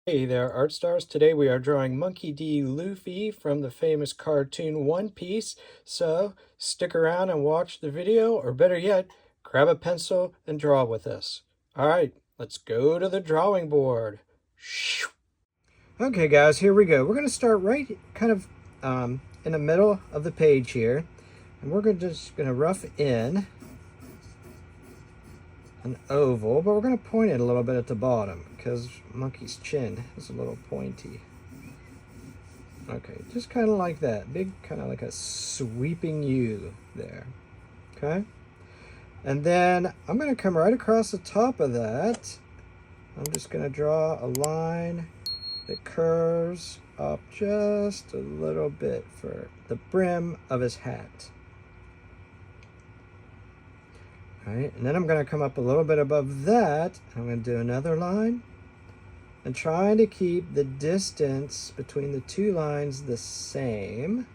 Hey there, art stars. Today we are drawing Monkey D. Luffy from the famous cartoon One Piece. So stick around and watch the video, or better yet, grab a pencil and draw with us. All right, let's go to the drawing board. Okay, guys, here we go. We're going to start right kind of in the middle of the page here, and we're just going to rough in an oval, but we're going to point it a little bit at the bottom because Monkey's chin is a little pointy. Okay, just kind of like that. Big, kind of like a sweeping U there. Okay? And then I'm going to come right across the top of that. I'm just going to draw a line that curves up just a little bit for the brim of his hat. All right, and then I'm going to come up a little bit above that. I'm going to do another line. And trying to keep the distance between the two lines the same,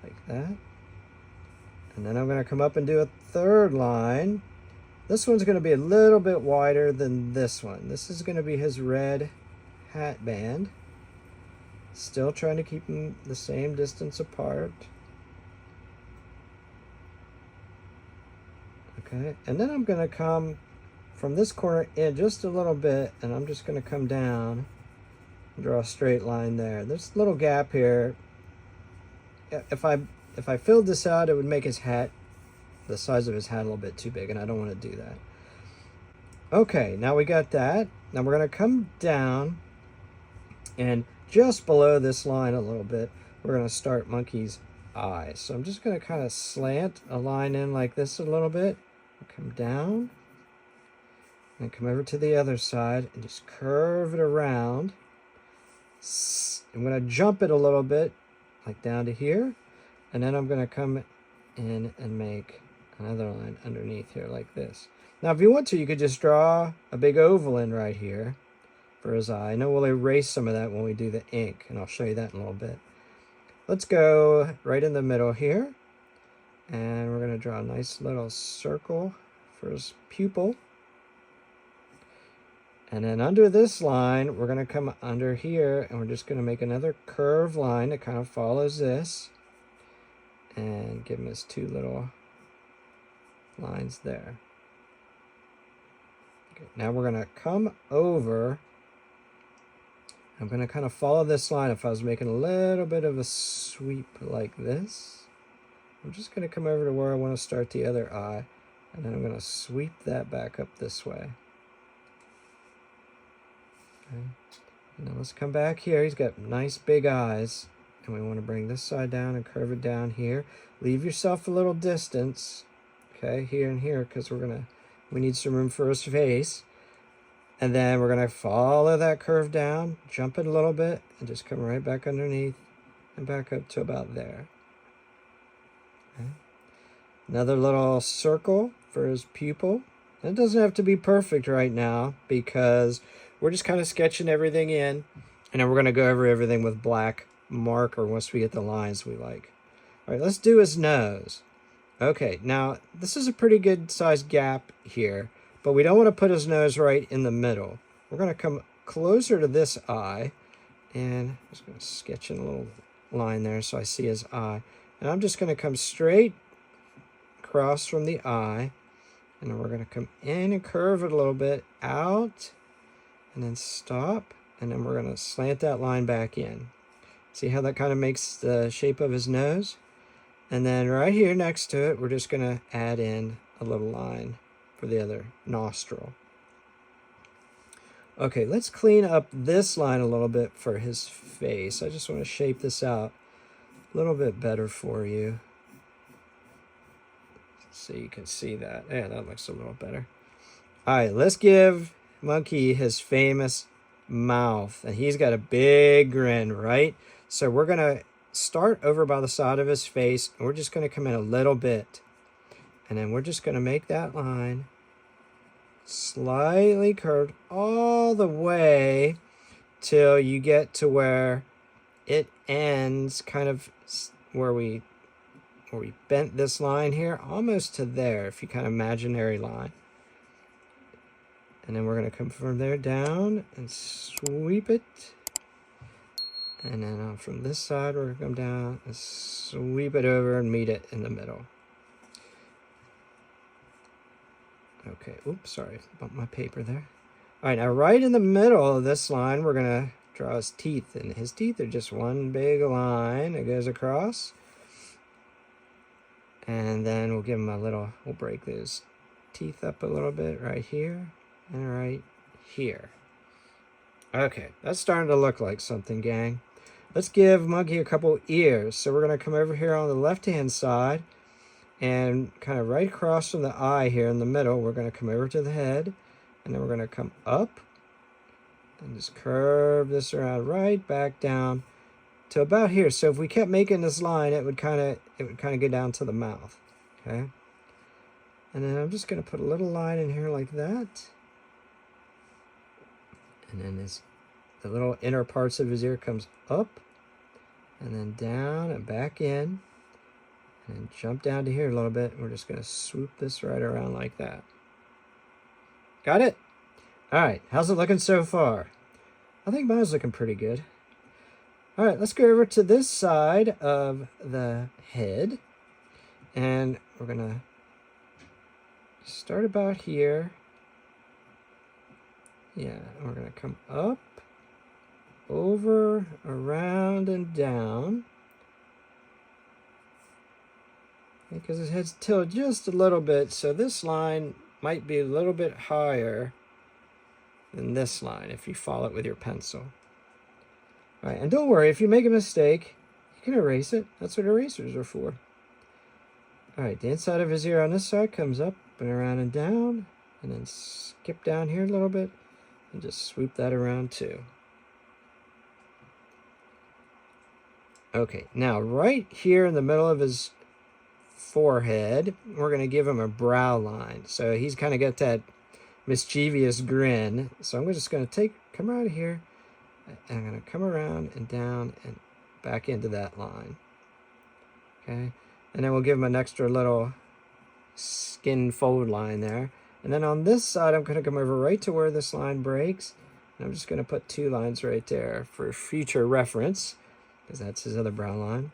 like that. And then I'm going to come up and do a third line. This one's going to be a little bit wider than this one. This is going to be his red hat band. Still trying to keep them the same distance apart. Okay, and then I'm going to come from this corner in just a little bit, and I'm just going to come down and draw a straight line there. There's a little gap here. If I filled this out, it would make his hat, the size of his hat, a little bit too big, and I don't want to do that. Okay, now we got that. Now we're going to come down, and just below this line a little bit, we're going to start Monkey's eye. So I'm just going to kind of slant a line in like this a little bit, come down, and come over to the other side and just curve it around. I'm going to jump it a little bit, like down to here. And then I'm going to come in and make another line underneath here like this. Now, if you want to, you could just draw a big oval in right here for his eye. I know we'll erase some of that when we do the ink, and I'll show you that in a little bit. Let's go right in the middle here. And we're going to draw a nice little circle for his pupil. And then under this line, we're going to come under here, and we're just going to make another curved line that kind of follows this. And give him his two little lines there. Okay, now we're going to come over. I'm going to kind of follow this line. If I was making a little bit of a sweep like this, I'm just going to come over to where I want to start the other eye. And then I'm going to sweep that back up this way. Okay. Now let's come back here. He's got nice big eyes, and we want to bring this side down and curve it down here. Leave yourself a little distance, okay, here and here, because we need some room for his face. And then we're gonna follow that curve down, jump it a little bit, and just come right back underneath and back up to about there. Okay. Another little circle for his pupil. And it doesn't have to be perfect right now, because we're just kind of sketching everything in, and then we're going to go over everything with black marker once we get the lines we like. All right, let's do his nose. Okay, now this is a pretty good sized gap here, but we don't want to put his nose right in the middle. We're going to come closer to this eye, and I'm just going to sketch in a little line there so I see his eye. And I'm just going to come straight across from the eye, and then we're going to come in and curve it a little bit out, and then stop, and then we're going to slant that line back in. See how that kind of makes the shape of his nose? And then right here next to it, we're just going to add in a little line for the other nostril. Okay, let's clean up this line a little bit for his face. I just want to shape this out a little bit better for you, so you can see that. Yeah, that looks a little better. All right, let's give Monkey his famous mouth, and he's got a big grin, right? So we're gonna start over by the side of his face, and we're just gonna come in a little bit, and then we're just gonna make that line slightly curved all the way till you get to where it ends, kind of where we bent this line here, almost to there, if you kind of imaginary line. And then we're going to come from there down and sweep it. And then from this side, we're going to come down and sweep it over and meet it in the middle. Okay, oops, sorry, bumped my paper there. All right, now right in the middle of this line, we're going to draw his teeth. And his teeth are just one big line that goes across. And then we'll give him a little, we'll break those teeth up a little bit right here and right here. Okay, that's starting to look like something, gang. Let's give Monkey a couple ears. So we're going to come over here on the left-hand side and kind of right across from the eye here in the middle, we're going to come over to the head, and then we're going to come up and just curve this around right back down to about here. So if we kept making this line, it would kind of go down to the mouth. Okay? And then I'm just going to put a little line in here like that. And then the little inner parts of his ear comes up and then down and back in. And jump down to here a little bit. We're just going to swoop this right around like that. Got it? All right. How's it looking so far? I think mine's looking pretty good. All right. Let's go over to this side of the head. And we're going to start about here. Yeah. We're going to come up, over, around, and down. Because his head's tilted just a little bit, so this line might be a little bit higher than this line if you follow it with your pencil. All right, and don't worry, if you make a mistake, you can erase it. That's what erasers are for. All right, the inside of his ear on this side comes up and around and down, and then skip down here a little bit, and just swoop that around too. Okay, now right here in the middle of his forehead, we're going to give him a brow line. So he's kind of got that mischievous grin. So I'm just going to come out of here, and I'm going to come around and down and back into that line. Okay, and then we'll give him an extra little skin fold line there. And then on this side, I'm going to come over right to where this line breaks. And I'm just going to put 2 lines right there for future reference, because that's his other brow line.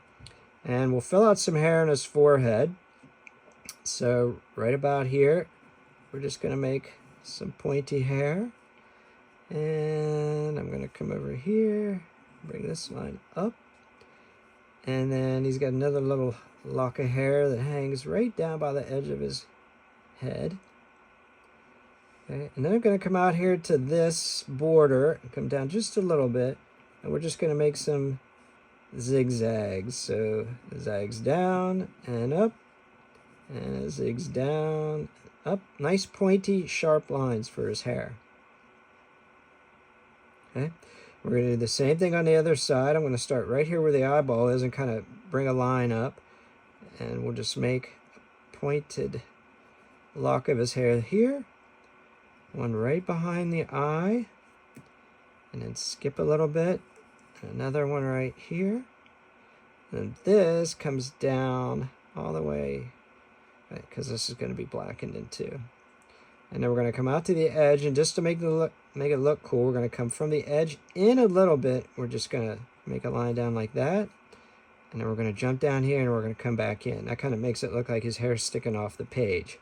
And we'll fill out some hair on his forehead. So right about here, we're just going to make some pointy hair. And I'm going to come over here, bring this line up. And then he's got another little lock of hair that hangs right down by the edge of his head. Okay, and then I'm going to come out here to this border and come down just a little bit. And we're just going to make some zigzags. So zags down and up, and zigs down, up. Nice pointy, sharp lines for his hair. Okay, we're going to do the same thing on the other side. I'm going to start right here where the eyeball is and kind of bring a line up, and we'll just make a pointed lock of his hair here, one right behind the eye, and then skip a little bit. Another one right here. And this comes down all the way, right, because this is going to be blackened in 2. And then we're going to come out to the edge, and just to make it look cool, we're going to come from the edge in a little bit. We're just going to make a line down like that. And then we're going to jump down here, and we're going to come back in. That kind of makes it look like his hair's sticking off the page.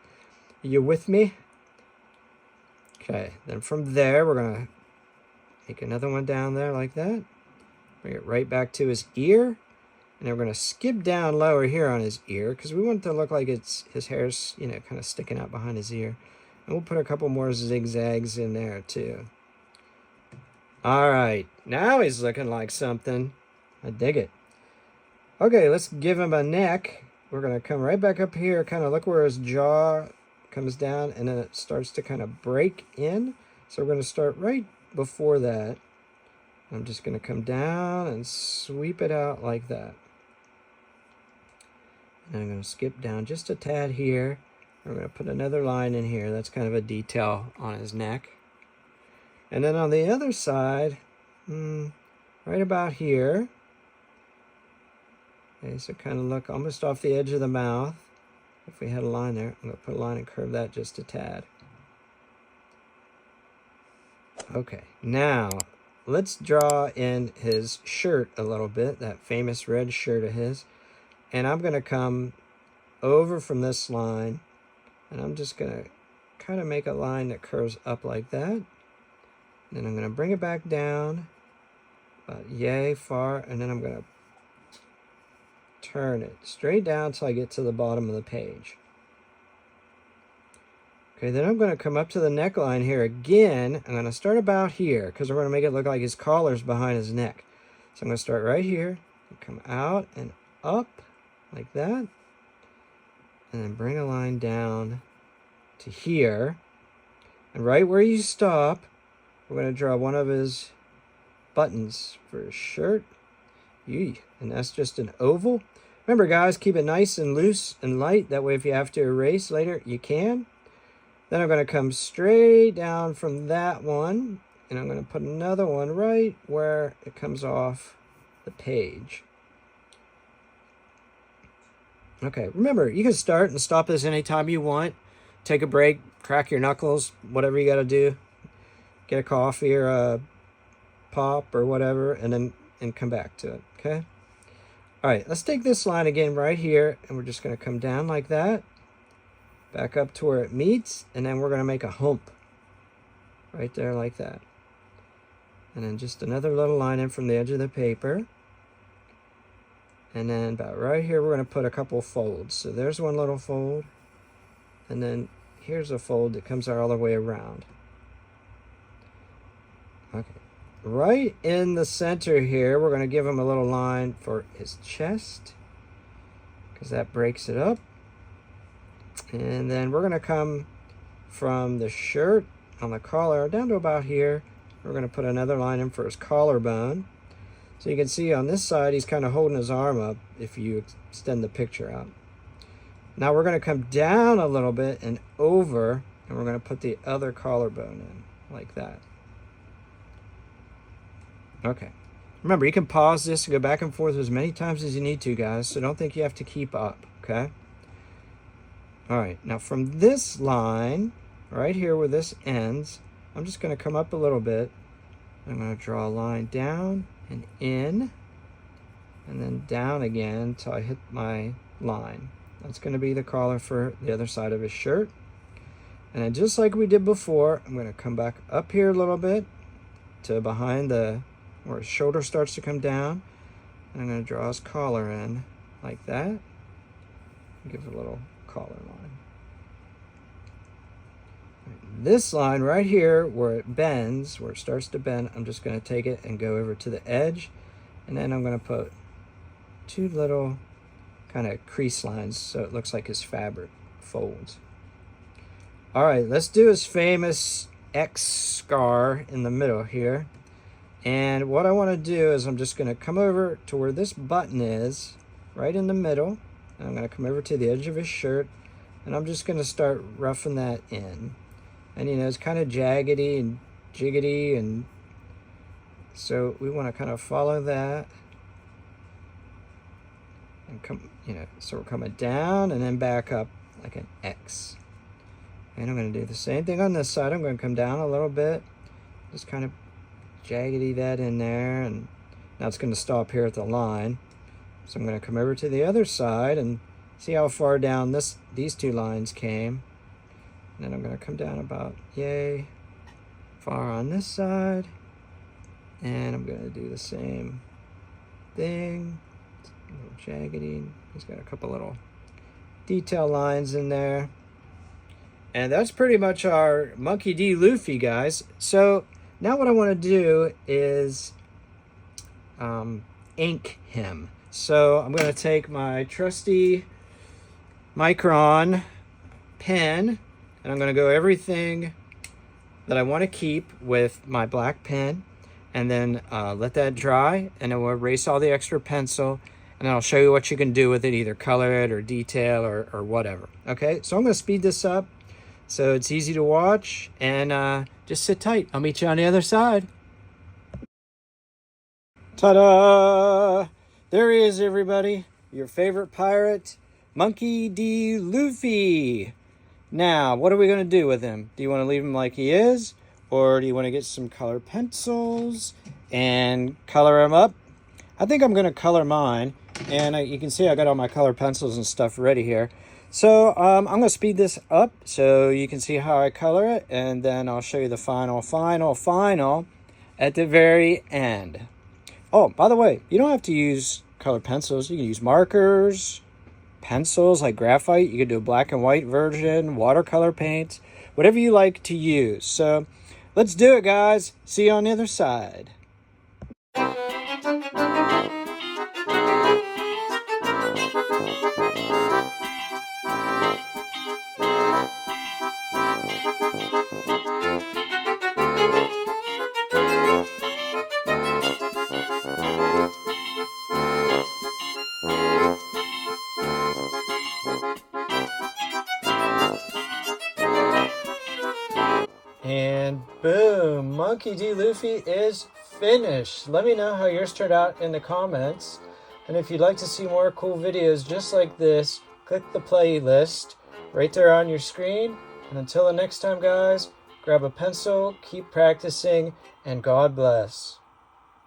Are you with me? Okay, then from there, we're going to make another one down there like that. Bring it right back to his ear. And then we're going to skip down lower here on his ear, because we want it to look like his hair's, kind of sticking out behind his ear. And we'll put a couple more zigzags in there too. All right, now he's looking like something. I dig it. Okay, let's give him a neck. We're going to come right back up here, kind of look where his jaw comes down, and then it starts to kind of break in. So we're going to start right before that. I'm just going to come down and sweep it out like that. And I'm going to skip down just a tad here. We're going to put another line in here. That's kind of a detail on his neck. And then on the other side, right about here. Okay, so kind of look almost off the edge of the mouth. If we had a line there, I'm going to put a line and curve that just a tad. Okay, now let's draw in his shirt a little bit, that famous red shirt of his. And I'm going to come over from this line, and I'm just going to kind of make a line that curves up like that. Then I'm going to bring it back down about yay far, and then I'm going to turn it straight down until I get to the bottom of the page. Okay, then I'm going to come up to the neckline here again. I'm going to start about here because we're going to make it look like his collar's behind his neck. So I'm going to start right here, and come out and up like that, and then bring a line down to here. And right where you stop, we're going to draw one of his buttons for his shirt. Yee. And that's just an oval. Remember, guys, keep it nice and loose and light. That way, if you have to erase later, you can. Then I'm going to come straight down from that one, and I'm going to put another one right where it comes off the page. Okay, remember, you can start and stop this anytime you want. Take a break, crack your knuckles, whatever you got to do. Get a coffee or a pop or whatever, and come back to it, okay? All right, let's take this line again right here, and we're just going to come down like that. Back up to where it meets, and then we're going to make a hump right there like that. And then just another little line in from the edge of the paper. And then about right here, we're going to put a couple folds. So there's one little fold, and then here's a fold that comes all the way around. Okay, right in the center here, we're going to give him a little line for his chest because that breaks it up. And then we're going to come from the shirt on the collar down to about here. We're going to put another line in for his collarbone. So you can see on this side, he's kind of holding his arm up if you extend the picture out. Now we're going to come down a little bit and over, and we're going to put the other collarbone in like that. Okay. Remember, you can pause this and go back and forth as many times as you need to, guys. So don't think you have to keep up, okay? All right, now from this line, right here where this ends, I'm just going to come up a little bit. I'm going to draw a line down and in, and then down again until I hit my line. That's going to be the collar for the other side of his shirt. And then just like we did before, I'm going to come back up here a little bit to behind where his shoulder starts to come down. And I'm going to draw his collar in like that. Give it a little collar line. This line right here where it bends, where it starts to bend, I'm just going to take it and go over to the edge, and then I'm going to put two little kind of crease lines so it looks like his fabric folds. All right, let's do his famous X scar in the middle here. And what I want to do is I'm just going to come over to where this button is, right in the middle. I'm going to come over to the edge of his shirt, and I'm just going to start roughing that in. And, you know, it's kind of jaggedy and jiggity, and so we want to kind of follow that. And come, you know, so we're coming down and then back up like an X. And I'm going to do the same thing on this side. I'm going to come down a little bit, just kind of jaggedy that in there, and now it's going to stop here at the line. So I'm going to come over to the other side and see how far down these two lines came. And then I'm going to come down about yay far on this side. And I'm going to do the same thing. It's a little jaggedy. He's got a couple little detail lines in there. And that's pretty much our Monkey D. Luffy, guys. So now what I want to do is ink him. So I'm going to take my trusty Micron pen, and I'm going to go everything that I want to keep with my black pen, and then let that dry, and then we'll erase all the extra pencil, and then I'll show you what you can do with it, either color it or detail or whatever. Okay, so I'm going to speed this up so it's easy to watch, and just sit tight. I'll meet you on the other side. Ta-da! There he is, everybody. Your favorite pirate, Monkey D. Luffy. Now, what are we going to do with him? Do you want to leave him like he is? Or do you want to get some colored pencils and color them up? I think I'm going to color mine. And you can see I got all my colored pencils and stuff ready here. So I'm going to speed this up so you can see how I color it. And then I'll show you the final at the very end. Oh, by the way, you don't have to use colored pencils. You can use markers, pencils like graphite. You can do a black and white version, watercolor paint, whatever you like to use. So let's do it, guys. See you on the other side. And boom, Monkey D. Luffy is finished. Let me know how yours turned out in the comments. And if you'd like to see more cool videos just like this, click the playlist right there on your screen. And until the next time, guys, grab a pencil, keep practicing, and God bless.